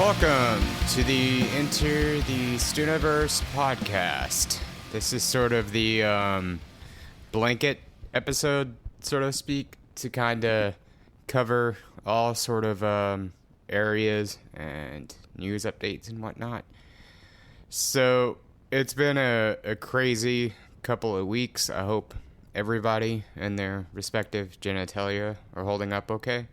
Welcome to the Enter the Stuniverse podcast. This is sort of the blanket episode, so to speak, to kind of cover all sort of areas and news updates and whatnot. So it's been a crazy couple of weeks. I hope everybody and their respective genitalia are holding up okay.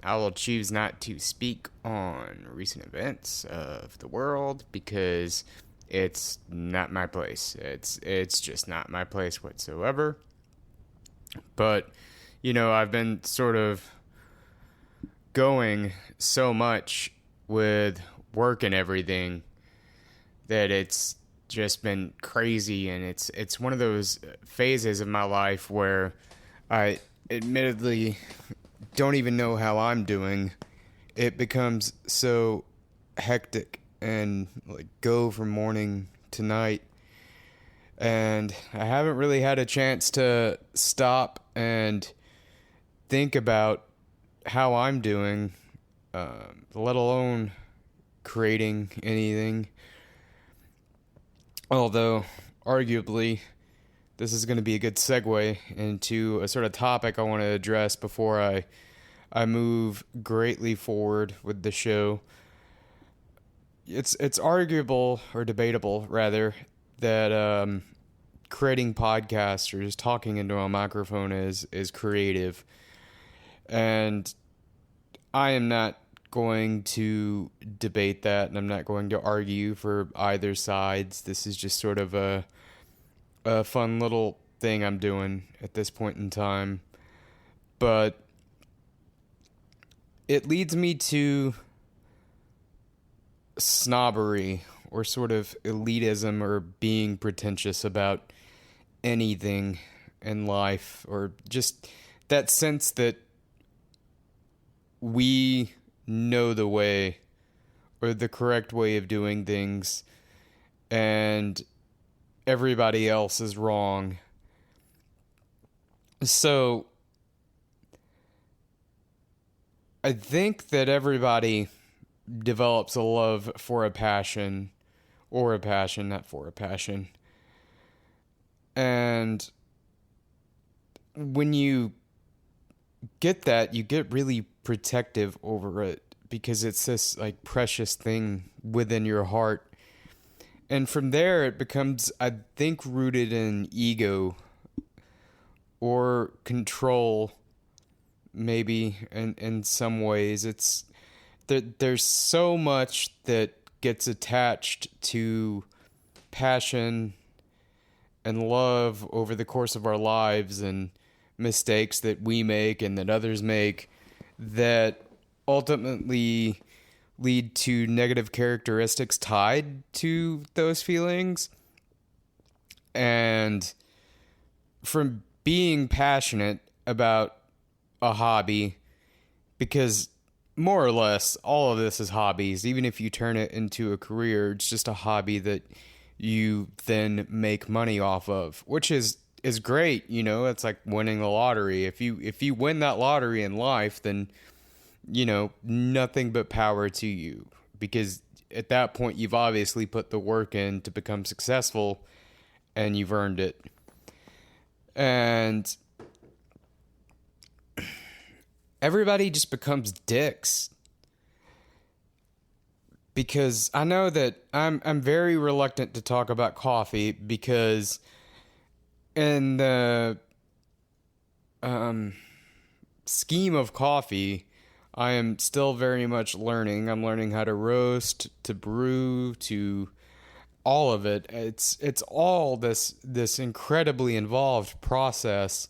I will choose not to speak on recent events of the world because it's not my place. It's just not my place whatsoever. But, you know, I've been sort of going so much with work and everything that it's just been crazy, and it's one of those phases of my life where I admittedly don't even know how I'm doing. It becomes so hectic and like go from morning to night, and I haven't really had a chance to stop and think about how I'm doing, let alone creating anything. Although arguably this is going to be a good segue into a sort of topic I want to address before I move greatly forward with the show. It's arguable, or debatable rather, that creating podcasts or just talking into a microphone is creative. And I am not going to debate that, and I'm not going to argue for either sides. This is just sort of a fun little thing I'm doing at this point in time. But it leads me to snobbery, or sort of elitism, or being pretentious about anything in life, or just that sense that we know the way, or the correct way of doing things, and everybody else is wrong. So I think that everybody develops a love for a passion, or a passion, not for a passion. And when you get that, you get really protective over it, because it's this like precious thing within your heart. And from there, it becomes, I think, rooted in ego or control, maybe, in some ways. It's there's so much that gets attached to passion and love over the course of our lives, and mistakes that we make and that others make, that ultimately lead to negative characteristics tied to those feelings. And from being passionate about a hobby, because more or less all of this is hobbies, even if you turn it into a career, it's just a hobby that you then make money off of, which is great. You know, it's like winning the lottery. If you win that lottery in life, then, you know, nothing but power to you, because at that point you've obviously put the work in to become successful, and you've earned it. And everybody just becomes dicks, because I know that I'm very reluctant to talk about coffee, because in the scheme of coffee, I am still very much learning. I'm learning how to roast, to brew, to all of it. It's all this incredibly involved process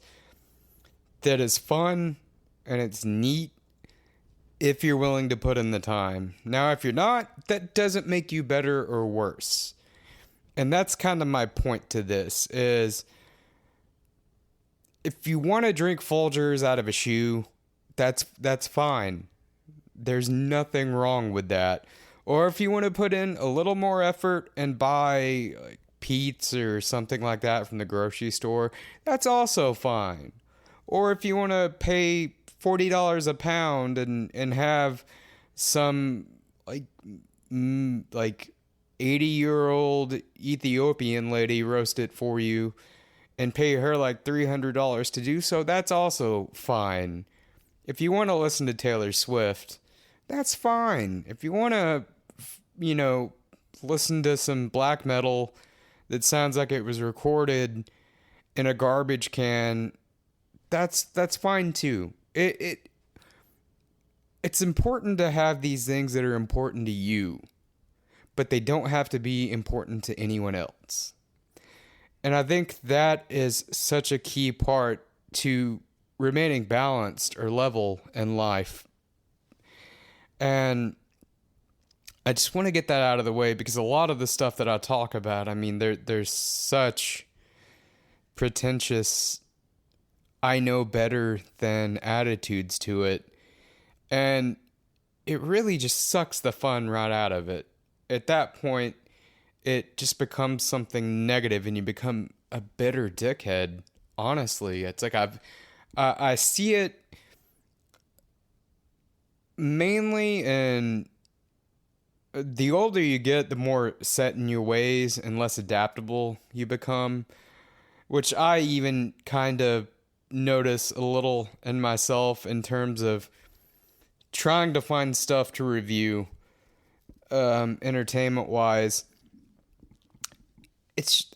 that is fun, and it's neat if you're willing to put in the time. Now, if you're not, that doesn't make you better or worse. And that's kind of my point to this, is if you want to drink Folgers out of a shoe, that's fine. There's nothing wrong with that. Or if you want to put in a little more effort and buy like Pete's or something like that from the grocery store, that's also fine. Or if you want to pay $40 a pound and have some like like 80-year-old Ethiopian lady roast it for you and pay her like $300 to do so, that's also fine. If you want to listen to Taylor Swift, that's fine. If you want to, you know, listen to some black metal that sounds like it was recorded in a garbage can, that's fine too. It's important to have these things that are important to you, but they don't have to be important to anyone else. And I think that is such a key part to remaining balanced or level in life. And I just want to get that out of the way because a lot of the stuff that I talk about, I mean, there's such pretentious, I know better than attitudes to it. And it really just sucks the fun right out of it. At that point, it just becomes something negative and you become a bitter dickhead. Honestly, it's like I see it mainly in the older you get, the more set in your ways and less adaptable you become, which I even kind of notice a little in myself in terms of trying to find stuff to review, entertainment wise.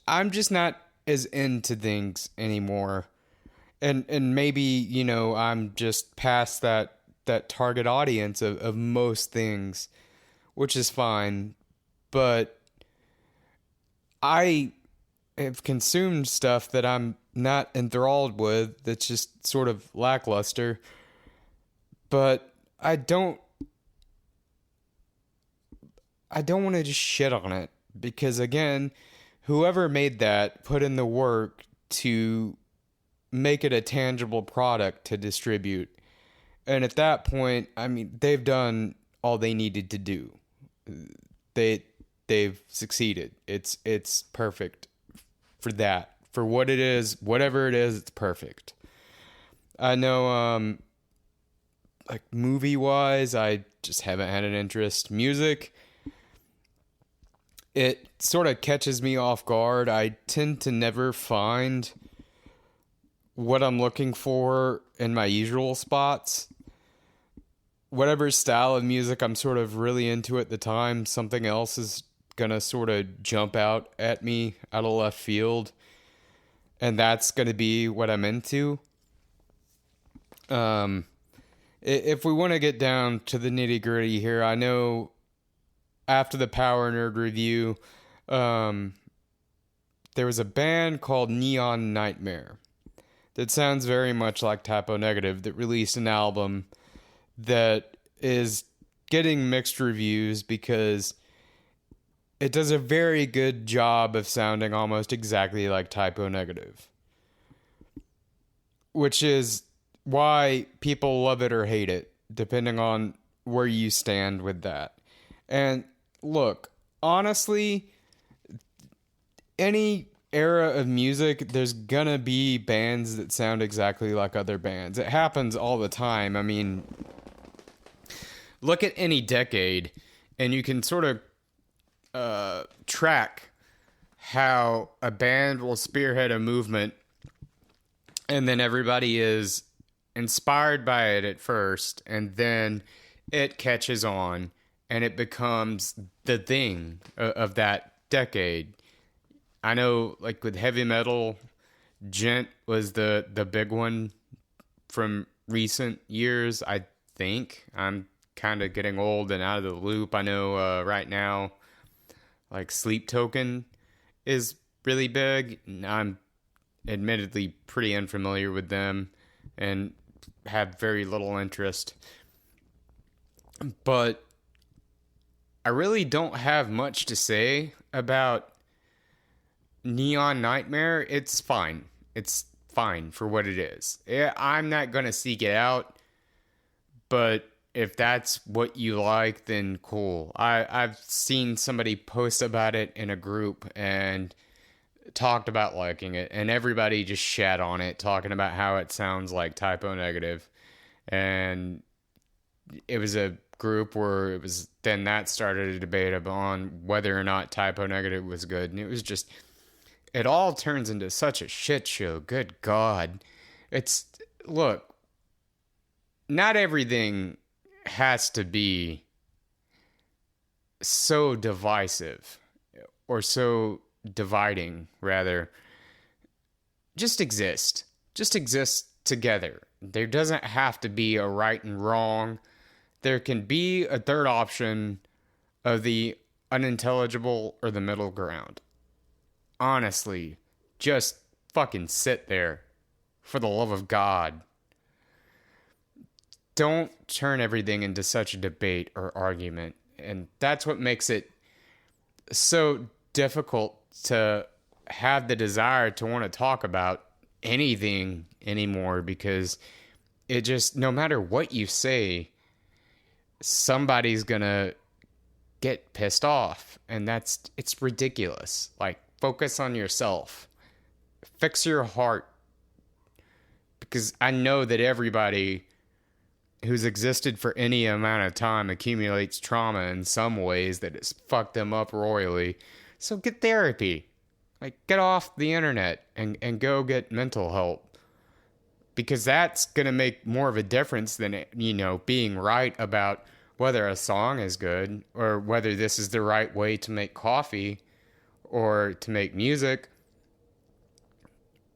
I'm just not as into things anymore. And maybe, you know, I'm just past that target audience of most things, which is fine. But I have consumed stuff that I'm not enthralled with, that's just sort of lackluster. But I don't want to just shit on it because, again, whoever made that put in the work to make it a tangible product to distribute. And at that point, I mean, they've done all they needed to do. They've succeeded. It's perfect for that. For what it is, whatever it is, it's perfect. I know, like movie-wise, I just haven't had an interest. Music, it sort of catches me off guard. I tend to never find what I'm looking for in my usual spots. Whatever style of music I'm sort of really into at the time, something else is gonna sort of jump out at me out of left field, and that's gonna be what I'm into. If we want to get down to the nitty gritty here, I know after the Power Nerd review, there was a band called Neon Nightmare that sounds very much like Typo Negative that released an album that is getting mixed reviews because it does a very good job of sounding almost exactly like Typo Negative, which is why people love it or hate it, depending on where you stand with that. And look, honestly, any era of music, there's gonna be bands that sound exactly like other bands. It happens all the time. I mean, look at any decade, and you can sort of track how a band will spearhead a movement, and then everybody is inspired by it at first, and then it catches on, and it becomes the thing of that decade. I know, like with heavy metal, Gent was the big one from recent years, I think. I'm kind of getting old and out of the loop. I know right now, like Sleep Token is really big. I'm admittedly pretty unfamiliar with them and have very little interest. But I really don't have much to say about Neon Nightmare. It's fine. It's fine for what it is. I'm not going to seek it out, but if that's what you like, then cool. I've seen somebody post about it in a group and talked about liking it, and everybody just shat on it, talking about how it sounds like Typo Negative. And it was a group where it was then that started a debate on whether or not typo negative was good, and it was just it all turns into such a shit show. Good God. It's look, not everything has to be so divisive or so dividing, rather. Just exist. Just exist together. There doesn't have to be a right and wrong. There can be a third option of the unintelligible or the middle ground. Honestly, just fucking sit there. For the love of God. Don't turn everything into such a debate or argument. And that's what makes it so difficult to have the desire to want to talk about anything anymore, because it just, no matter what you say, somebody's gonna get pissed off, and it's ridiculous. Like, focus on yourself, fix your heart, because I know that everybody who's existed for any amount of time accumulates trauma in some ways that has fucked them up royally. So get therapy. Like, get off the internet and go get mental help. Because that's going to make more of a difference than, being right about whether a song is good or whether this is the right way to make coffee or to make music.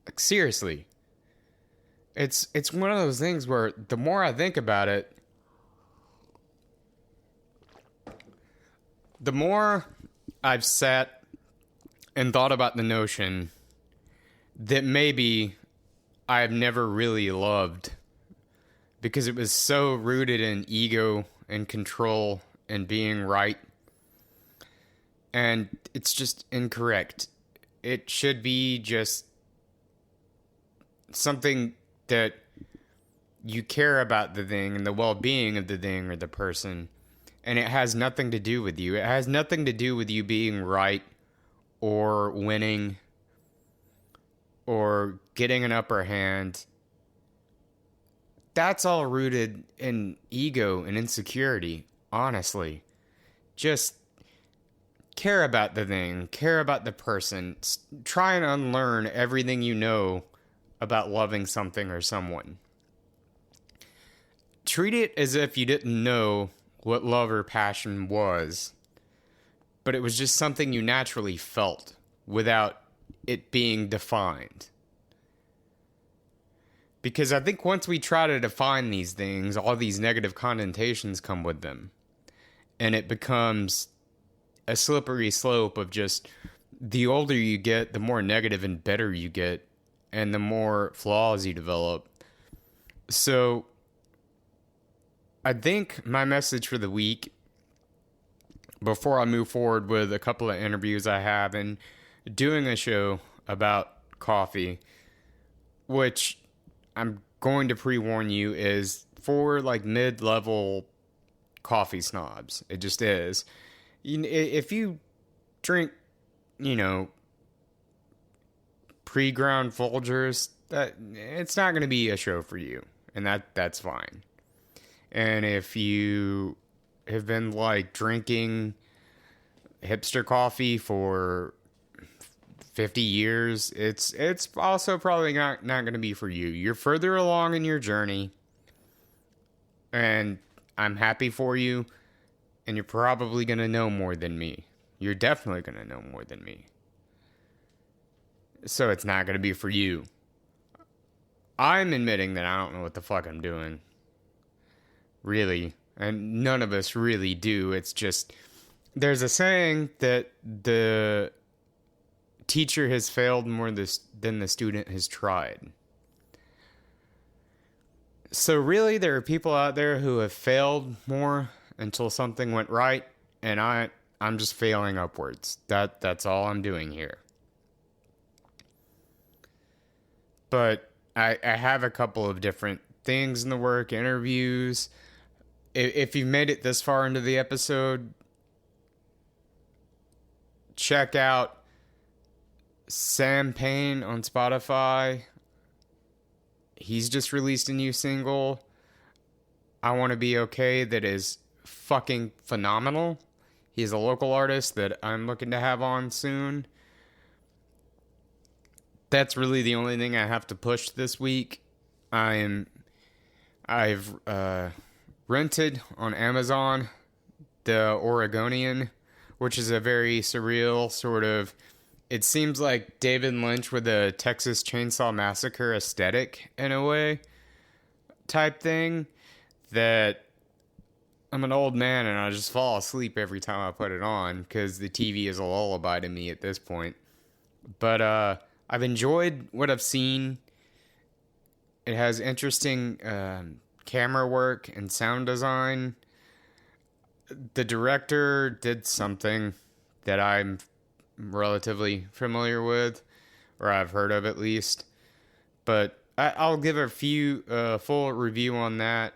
Like, seriously. It's one of those things where the more I think about it, the more I've sat and thought about the notion that maybe I've never really loved, because it was so rooted in ego and control and being right. And it's just incorrect. It should be just something that you care about the thing and the well-being of the thing or the person, and it has nothing to do with you. It has nothing to do with you being right or winning or getting an upper hand. That's all rooted in ego and insecurity, honestly. Just care about the thing, care about the person. Try and unlearn everything you know about loving something or someone. Treat it as if you didn't know what love or passion was, but it was just something you naturally felt without it being defined. Because I think once we try to define these things, all these negative connotations come with them. And it becomes a slippery slope of just, the older you get, the more negative and bitter you get, and the more flaws you develop. So, I think my message for the week, before I move forward with a couple of interviews I have and doing a show about coffee, which I'm going to pre-warn you is for like mid-level coffee snobs. It just is. If you drink, pre-ground Folgers, that it's not going to be a show for you, and that's fine. And if you have been like drinking hipster coffee for 50 years, it's also probably not going to be for you. You're further along in your journey, and I'm happy for you, and you're probably going to know more than me. You're definitely going to know more than me. So it's not going to be for you. I'm admitting that I don't know what the fuck I'm doing. Really. And none of us really do. It's just, there's a saying that the teacher has failed more than the student has tried. So really, there are people out there who have failed more until something went right, and I'm just failing upwards. That's all I'm doing here. But I have a couple of different things in the work, interviews. If you made it this far into the episode, check out Sam Payne on Spotify. He's just released a new single, I Want to Be Okay, that is fucking phenomenal. He's a local artist that I'm looking to have on soon. That's really the only thing I have to push this week. I've rented on Amazon the Oregonian, which is a very surreal sort of. It seems like David Lynch with a Texas Chainsaw Massacre aesthetic in a way, type thing. That I'm an old man and I just fall asleep every time I put it on because the TV is a lullaby to me at this point. But I've enjoyed what I've seen. It has interesting camera work and sound design. The director did something that I'm relatively familiar with, or I've heard of at least. But I'll give a full review on that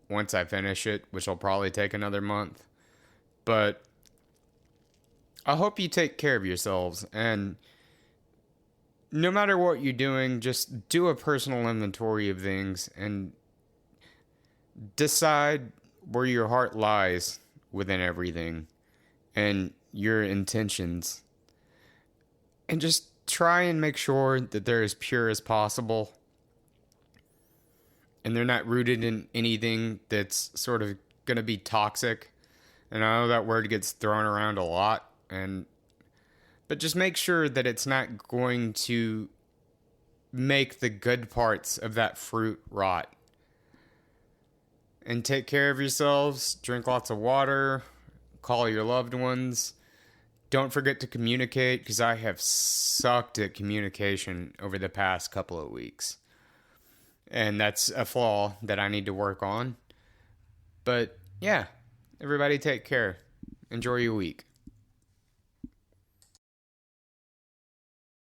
once I finish it, which will probably take another month. But I hope you take care of yourselves, and no matter what you're doing, just do a personal inventory of things and decide where your heart lies within everything and your intentions. And just try and make sure that they're as pure as possible and they're not rooted in anything that's sort of going to be toxic. And I know that word gets thrown around a lot, but just make sure that it's not going to make the good parts of that fruit rot. And take care of yourselves, drink lots of water, call your loved ones. Don't forget to communicate, because I have sucked at communication over the past couple of weeks. And that's a flaw that I need to work on. But yeah, everybody take care. Enjoy your week.